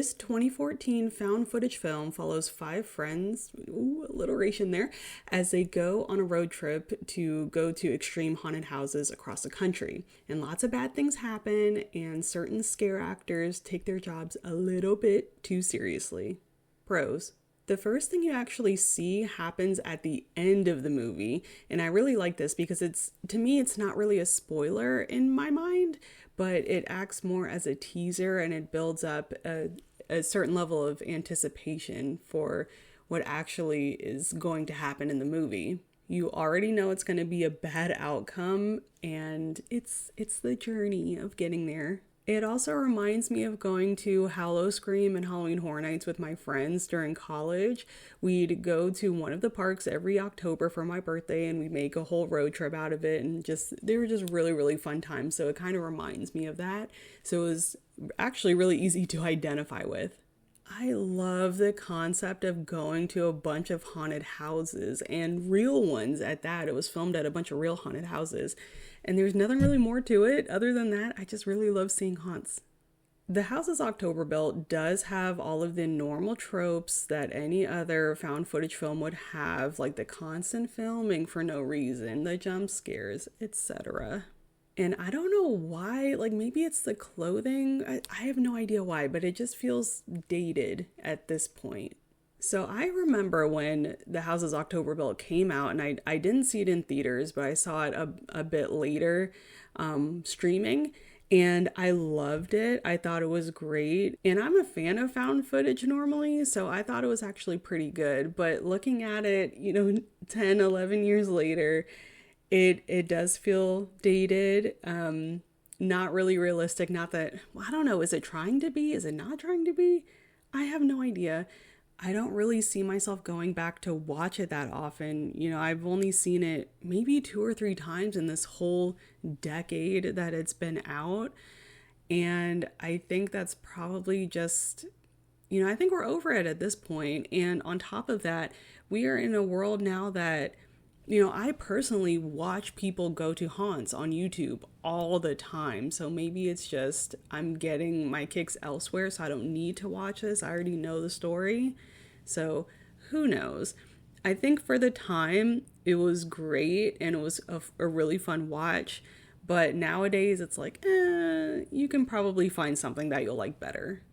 This 2014 found footage film follows five friends, ooh, alliteration there, as they go on a road trip to go to extreme haunted houses across the country. And lots of bad things happen, and certain scare actors take their jobs a little bit too seriously. Pros. The first thing you actually see happens at the end of the movie, and I really like this because to me it's not really a spoiler in my mind, but it acts more as a teaser and it builds up a certain level of anticipation for what actually is going to happen in the movie. You already know it's going to be a bad outcome, and it's the journey of getting there. It also reminds me of going to Howl-O-Scream and Halloween Horror Nights with my friends during college. We'd go to one of the parks every October for my birthday, and we'd make a whole road trip out of it, and they were just really, really fun times. So it kind of reminds me of that. So it was actually really easy to identify with. I love the concept of going to a bunch of haunted houses, and real ones at that. It was filmed at a bunch of real haunted houses. And there's nothing really more to it other than that. I just really love seeing haunts. The House is October Built does have all of the normal tropes that any other found footage film would have, like the constant filming for no reason, the jump scares, etc. And I don't know why, like maybe it's the clothing. I have no idea why, but it just feels dated at this point. So I remember when The House is October Built came out, and I didn't see it in theaters, but I saw it a bit later streaming, and I loved it. I thought it was great, and I'm a fan of found footage normally, so I thought it was actually pretty good. But looking at it, 10, 11 years later, it does feel dated, not really realistic. Not that, well, I don't know, is it trying to be? Is it not trying to be? I have no idea. I don't really see myself going back to watch it that often. I've only seen it maybe 2 or 3 times in this whole decade that it's been out. And I think that's probably just, I think we're over it at this point. And on top of that, we are in a world now that, I personally watch people go to haunts on YouTube all the time. So maybe it's just I'm getting my kicks elsewhere, so I don't need to watch this. I already know the story. So who knows? I think for the time it was great and it was a really fun watch. But nowadays it's like, you can probably find something that you'll like better.